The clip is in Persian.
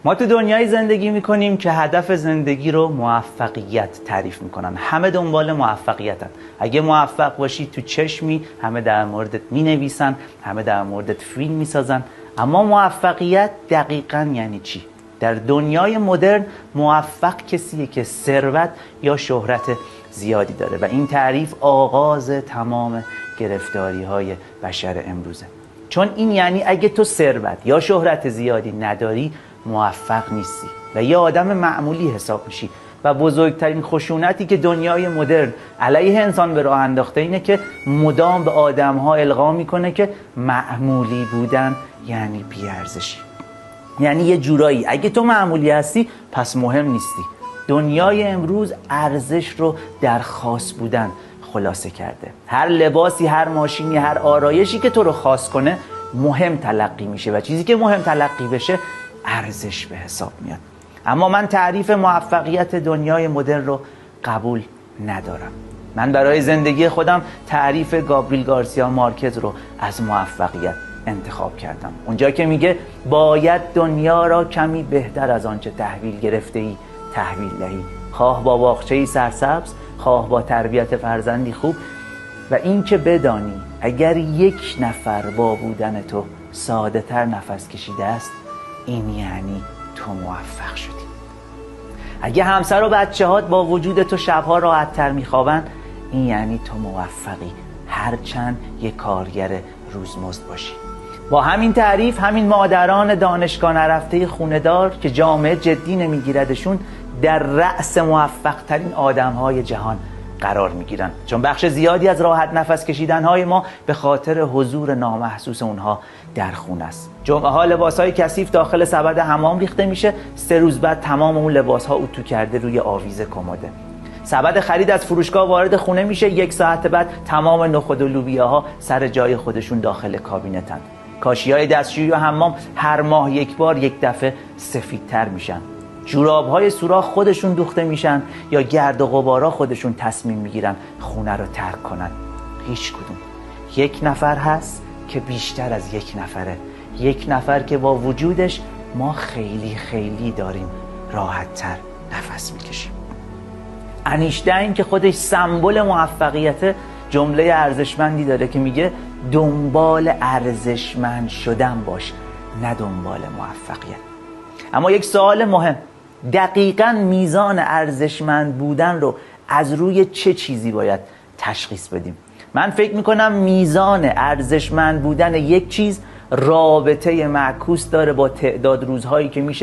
ما تو دنیای زندگی میکنیم که هدف زندگی رو موفقیت تعریف میکنن. همه دنبال موفقیتن. اگه موفق باشی تو چشمی، همه در موردت مینویسن، همه در موردت فیلم میسازن. اما موفقیت دقیقاً یعنی چی؟ در دنیای مدرن موفق کسیه که ثروت یا شهرت زیادی داره و این تعریف آغاز تمام گرفتاری های بشر امروزه. چون این یعنی اگه تو ثروت یا شهرت زیادی نداری موفق نیستی و یه آدم معمولی حساب میشی. و بزرگترین خشونتی که دنیای مدرن علیه انسان به راه انداخته اینه که مدام به آدم‌ها القا میکنه که معمولی بودن یعنی بی‌ارزشی. یعنی یه جورایی اگه تو معمولی هستی پس مهم نیستی. دنیای امروز ارزش رو در خاص بودن خلاصه کرده. هر لباسی، هر ماشینی، هر آرایشی که تو رو خاص کنه مهم تلقی میشه و چیزی که مهم تلقی بشه ارزش به حساب میاد. اما من تعریف موفقیت دنیای مدرن رو قبول ندارم. من برای زندگی خودم تعریف گابریل گارسیا مارکز رو از موفقیت انتخاب کردم. اونجا که میگه باید دنیا را کمی بهتر از آنچه تحویل گرفته ای تحویل دهی، خواه با باغچه‌ای سرسبز، خواه با تربیت فرزندی خوب، و این که بدانی اگر یک نفر با بودن تو ساده تر نفس کشیده است این یعنی تو موفق شدی. اگه همسر و بچه‌هات با وجود تو شبها راحت تر میخوابن این یعنی تو موفقی، هرچند یک کارگر روزمزد باشی. با همین تعریف همین مادران دانشگاه نرفته خونه‌دار که جامعه جدی نمیگیردشون در رأس موفق ترین آدم‌های جهان قرار میگیرن، چون بخش زیادی از راحت نفس کشیدن‌های ما به خاطر حضور نامحسوس اونها در خونه است. جمعه ها لباس‌های کثیف داخل سبد حمام ریخته میشه، 3 روز بعد تمام اون لباس‌ها اتو کرده روی آویز کمد. سبد خرید از فروشگاه وارد خونه میشه، 1 ساعت بعد تمام نخود و لوبیاها سر جای خودشون داخل کابینتن. کاشی‌های دستشویی و حمام هر ماه 1 بار 1 دفعه سفیدتر میشن. جوراب‌های سوراخ خودشون دوخته میشن یا گرد و غبارا خودشون تصمیم میگیرن خونه رو ترک کنن. هیچ کدوم. 1 نفر هست که بیشتر از 1 نفره. 1 نفر که با وجودش ما خیلی خیلی داریم راحت‌تر نفس میکشیم. انیشتین که خودش سمبل موفقیت جمله ارزشمندی داره که میگه دنبال ارزشمند شدن باش، نه دنبال موفقیت. اما یک سوال مهم، دقیقاً میزان ارزشمند بودن رو از روی چه چیزی باید تشخیص بدیم؟ من فکر میکنم میزان ارزشمند بودن یک چیز رابطه معکوس داره با تعداد روزهایی که میشه